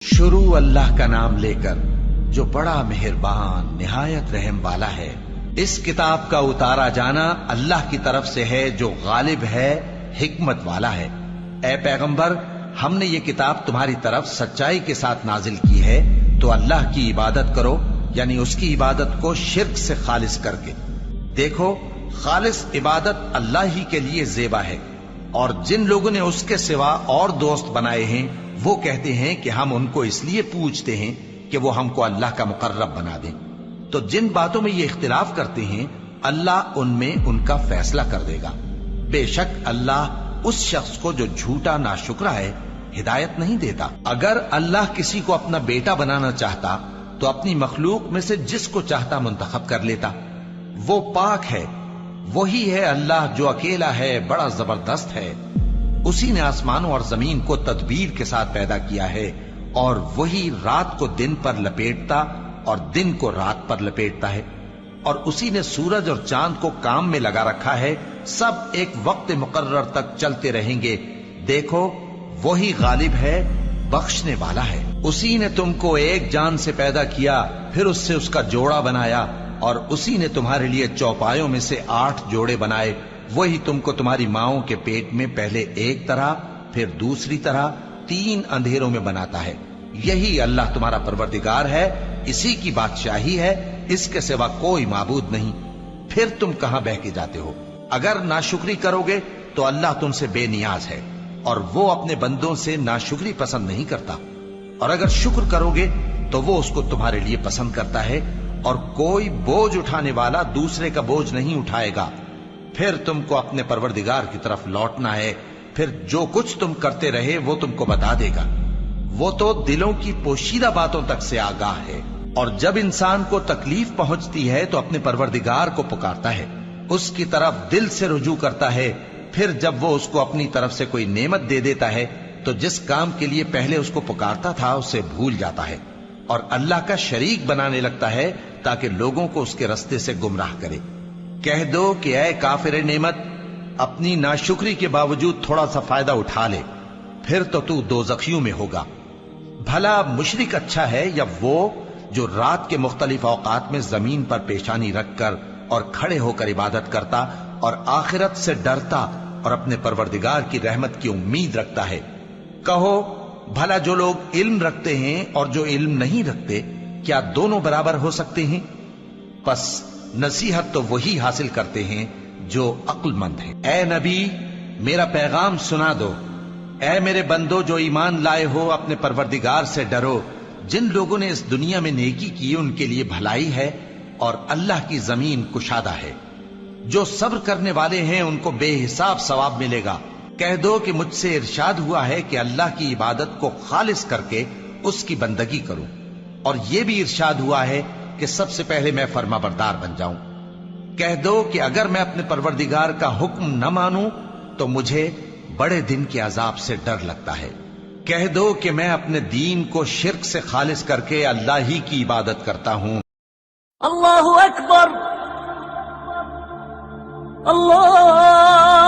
शुरू अल्लाह का नाम लेकर जो बड़ा मेहरबान निहायत रहम वाला है। इस किताब का उतारा जाना अल्लाह की तरफ से है जो गालिब है, हिकमत वाला है। ए पैगंबर, हमने ये किताब तुम्हारी तरफ सच्चाई के साथ नाजिल की है, तो अल्लाह की इबादत करो, यानी उसकी इबादत को शिर्क से खालिस करके। देखो, खालिस इबादत अल्लाह ही के लिए ज़ेबा है, और जिन लोगों ने उसके सिवा और दोस्त बनाए हैं वो कहते हैं कि हम उनको इसलिए पूजते हैं कि वो हमको अल्लाह का मुकर्रब बना दें। तो जिन बातों में ये इख्तिलाफ करते हैं अल्लाह उनमें उनका फैसला कर देगा। बेशक अल्लाह उस शख्स को जो झूठा नाशुक्रा है हिदायत नहीं देता। अगर अल्लाह किसी को अपना बेटा बनाना चाहता तो अपनी मखलूक में से जिसको चाहता मुंतखब कर लेता। वो पाक है, वही है अल्लाह जो अकेला है, बड़ा जबरदस्त है। उसी ने आसमानों और जमीन को तदबीर के साथ पैदा किया है, और वही रात को दिन पर लपेटता और दिन को रात पर लपेटता है। और उसी ने सूरज और चांद को काम में लगा रखा है, सब एक वक्त मुकर्रर तक चलते रहेंगे। देखो, वही गालिब है, बख्शने वाला है। उसी ने तुमको एक जान से पैदा किया, फिर उससे उसका जोड़ा बनाया, और उसी ने तुम्हारे लिए चौपायों में से 8 जोड़े बनाए। वही तुमको तुम्हारी माओं के पेट में पहले एक तरह, फिर दूसरी तरह, 3 अंधेरों में बनाता है। यही अल्लाह तुम्हारा परवरदिगार है, इसी की बादशाही है, इसके सिवा कोई माबूद नहीं। फिर तुम कहां बह के जाते हो? अगर नाशुक्री करोगे तो अल्लाह तुमसे बेनियाज है, और वो अपने बंदों से नाशुक्री पसंद नहीं करता। और अगर शुक्र करोगे तो वो उसको तुम्हारे लिए पसंद करता है, और कोई बोझ उठाने वाला दूसरे का बोझ नहीं उठाएगा। फिर तुमको अपने परवरदिगार की तरफ लौटना है, फिर जो कुछ तुम करते रहे वो तुमको बता देगा। वो तो दिलों की पोशीदा बातों तक से आगाह है। और जब इंसान को तकलीफ पहुंचती है तो अपने परवरदिगार को पुकारता है, उसकी तरफ दिल से रुजू करता है। फिर जब वो उसको अपनी तरफ से कोई नेमत दे देता है तो जिस काम के लिए पहले उसको पुकारता था उसे भूल जाता है, और अल्लाह का शरीक बनाने लगता है ताकि लोगों को उसके रास्ते से गुमराह करे। कह दो कि ऐ काफिर नेमत, अपनी नाशुक्री के बावजूद थोड़ा सा फायदा उठा ले, फिर तो तू दोज़खियों में होगा। भला मुशरिक अच्छा है या वो जो रात के मुख्तलिफ औकात में जमीन पर पेशानी रखकर और खड़े होकर इबादत करता और आखिरत से डरता और अपने परवरदिगार की रहमत की उम्मीद रखता है। कहो, भला जो लोग इल्म रखते हैं और जो इल्म नहीं रखते, क्या दोनों बराबर हो सकते हैं? बस नसीहत तो वही हासिल करते हैं जो अक्लमंद हैं। ए नबी, मेरा पैगाम सुना दो। ए मेरे बंदो जो ईमान लाए हो, अपने परवरदिगार से डरो। जिन लोगों ने इस दुनिया में नेकी की उनके लिए भलाई है, और अल्लाह की जमीन कुशादा है। जो सब्र करने वाले हैं उनको बेहिसाब सवाब मिलेगा। कह दो कि मुझसे इरशाद हुआ है कि अल्लाह की इबादत को खालिस करके उसकी बंदगी करूं, और यह भी इरशाद हुआ है कि सबसे पहले मैं फर्माबरदार बन जाऊं। कह दो कि अगर मैं अपने परवरदिगार का हुक्म न मानूं तो मुझे बड़े दिन के अजाब से डर लगता है। कह दो कि मैं अपने दीन को शिर्क से खालिस करके अल्लाह ही की इबादत करता हूं। अल्लाहु अकबर, अल्लाह